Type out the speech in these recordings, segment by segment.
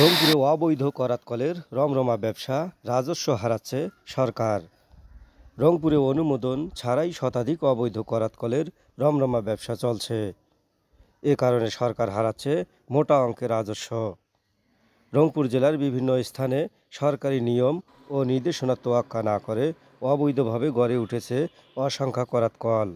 রংপুরে অবৈধ করাতকলের রমরমা ব্যবসা, রাজস্ব হারাচ্ছে সরকার। রংপুরে অনুমোদন ছাড়াই শতাধিক অবৈধ করাতকলের রমরমা ব্যবসা চলছে। এ কারণে সরকার হারাচ্ছে মোটা অঙ্কের রাজস্ব। রংপুর জেলার বিভিন্ন স্থানে সরকারি নিয়ম ও নির্দেশনা তোয়াক্কা না করে অবৈধভাবে গড়ে উঠেছে অসংখ্য করাতকল।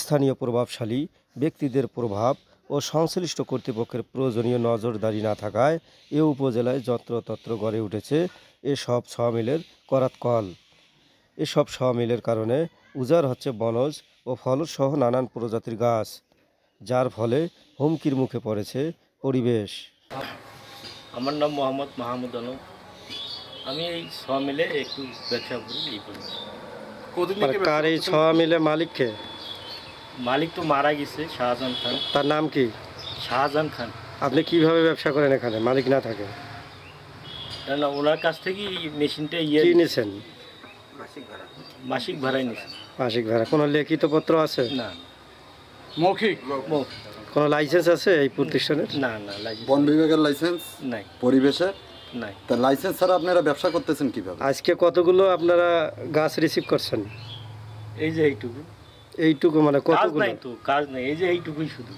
স্থানীয় প্রভাবশালী ব্যক্তিদের প্রভাব ও সংশ্লিষ্ট কর্তৃপক্ষের প্রয়োজনীয় নজরদারি না থাকায় এ উপজেলায় যত্রতত্র গড়ে উঠেছে এসব সমিলের করাতকল। এসব সমিলের কারণে উজাড় হচ্ছে বনজ ও ফলসহ নানান প্রজাতির গাছ, যার ফলে হুমকির মুখে পড়েছে পরিবেশ। আমার নাম মোহাম্মদ মাহমুদ আলম। আমি এই সমিলে একটু ব্যবসা করি। কার এই সমিলের মালিককে? মালিক তো মারা গেছে, শাহজাহান খান। তার নাম কি? শাহজাহান খান। আপনি কিভাবে ব্যবসা করেন এখানে মালিক না থাকে? না, ওনার কাছ থেকে মেশিনটা কি নিয়েছেন? মাসিক ভাড়াই নিয়েছে। মাসিক ভাড়া? কোনো লিখিত পত্র আছে? না। মৌখিক? কোনো লাইসেন্স আছে এই প্রতিষ্ঠানের? না, লাইসেন্স। বন বিভাগের লাইসেন্স নাই। পরিবেশের নাই। তা লাইসেন্স ছাড়া আপনারা ব্যবসা করতেছেন কিভাবে? আজকে কতগুলো আপনারা গাছ রিসিভ করছেন? এই যে এইটুকু। এইটুকু মানে কাজ কতগুলো? নাই তো, কাজ নাই। এই যে এইটুকুই শুধু।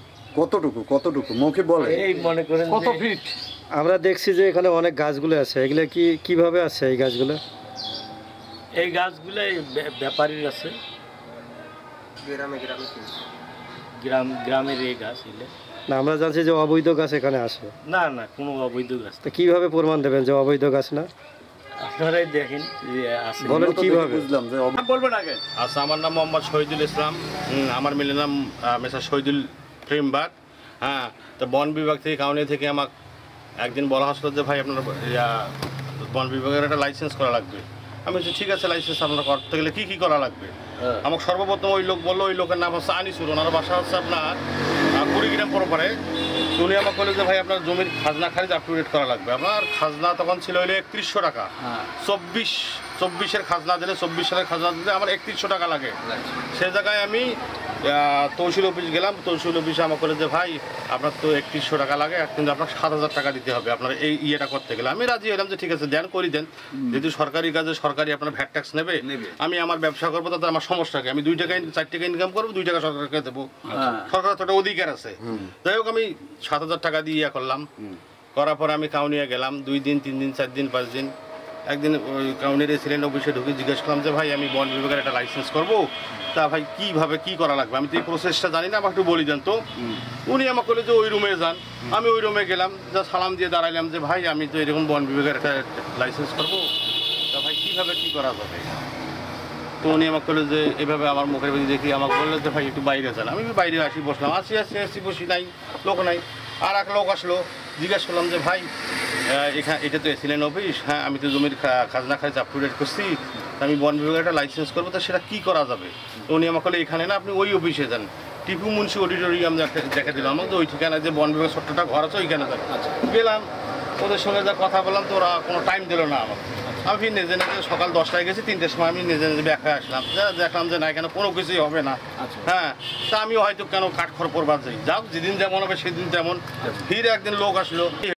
কতটুকু মৌখিক বলে? এই মনে করেন কত ফিট? আমরা দেখছি যে এখানে অনেক গাছগুলো আছে, এগুলো কিভাবে আছে এই গাছগুলো? এই গাছগুলো ব্যাপারীর আছে, গ্রামের এই গাছ এলে। না, আমরা জানছি যে অবৈধ গাছ এখানে আসে। না, কোনো অবৈধ গাছ। তো কিভাবে প্রমাণ দেবেন যে অবৈধ গাছ না? আপনারাই দেখেন যে আছে। বলেন কিভাবে? বুঝলাম যে বলবেন আগে। আচ্ছা, আমার নাম মোহাম্মদ শহীদুল ইসলাম। আমার মিলের নাম মেসার শহীদুল ফ্রেমবাগ। হ্যাঁ, তো বন বিভাগ থেকে কাউনিয়া থেকে আমাকে একদিন বলা হচ্ছিল যে ভাই আপনার বন বিভাগের একটা লাইসেন্স করা লাগবে। আমি বলছি ঠিক আছে, লাইসেন্স আপনার করতে গেলে কী করা লাগবে? আমাকে সর্বপ্রথম ওই লোক বললো, ওই লোকের নাম হচ্ছে আনিসুর, ওনার বাসা হচ্ছে আপনার কুড়িগ্রাম পরপারে। উনি আমাকে বলে যে ভাই আপনার জমির খাজনা খারিজ আপ টু ডেট করা লাগবে। আমার খাজনা তখন ছিল হইলে 3100 টাকা। 24-24-এর খাজনা দিলে, 24 সালের খাজনা দিলে আমার 3100 টাকা লাগে। সে জায়গায় আমি তহসিল অফিস গেলাম। তহসিল অফিসে আমাকে বলে যে ভাই আপনার তো 3100 টাকা লাগে, কিন্তু আপনার 7000 টাকা দিতে হবে আপনার এই ইয়েটা করতে গেলে। আমি রাজি হলাম যে ঠিক আছে দেন, করি দেন। যেহেতু সরকারি কাজে সরকারি আপনার ভ্যাট ট্যাক্স নেবে, আমি আমার ব্যবসা করবো, তাতে আমার সমস্যাকে আমি 2 টাকা 4 টাকা ইনকাম করবো, 2 টাকা সরকারকে দেবো। সরকারের তো একটা অধিকার আছে। যাই হোক, আমি 7000 টাকা দিয়ে করলাম। করার পরে আমি কাউনিয়া গেলাম 2 দিন 3 দিন 4 দিন 5 দিন। একদিন ওই কাউনিয়ার এসিলেন্ট অফিসে ঢুকে জিজ্ঞেস করলাম যে ভাই আমি বন বিভাগের একটা লাইসেন্স করবো, তা ভাই কীভাবে কী করা লাগবে? আমি তো এই প্রসেসটা জানি না, আমাকে একটু বলি দেন তো। উনি আমাকে বলে যে ওই রুমে যান। আমি ওই রুমে গেলাম, যা সালাম দিয়ে দাঁড়াইলাম যে ভাই আমি তো এরকম বন বিভাগের একটা লাইসেন্স করবো, তা ভাই কীভাবে কী করা যাবে? তো উনি আমাকে বললো যে এভাবে আমার মুখের দিকে দেখি আমাকে বললো যে ভাই একটু বাইরে যান। আমি বাইরে বসলাম, আসি বসি, নাই লোক নাই। আর এক লোক আসলো, জিজ্ঞেস করলাম যে ভাই এটা তো এসিলেন্ট অফিস, হ্যাঁ আমি তো জমির খাজনা খারিজ আপ টু ডেট করছি, আমি বন বিভাগের একটা লাইসেন্স করবো, তো সেটা কী করা যাবে? তো উনি আমাকে বলে এখানে না, আপনি ওই অফিসে যান, টিপু মুন্সি অডিটোরিয়াম দেখা দিল আমাকে, ওই ঠিকানায় যে বন বিভাগের ছোট্টটা ঘর আছে ওইখানে যান। গেলাম, ওদের সঙ্গে যা কথা বললাম, তো ওরা কোনো টাইম দিল না আমাকে। আমি নিজে সকাল 10টায় গেছি, 3টের সময় আমি নিজে ব্যাখ্যা আসলাম, দেখলাম যে না এখানে কোনো কিছুই হবে না। হ্যাঁ, তা আমিও হয়তো কেন কাঠখড় করবার যাই, যাও যেদিন যেমন হবে সেদিন তেমন। ফির একদিন লোক আসলো।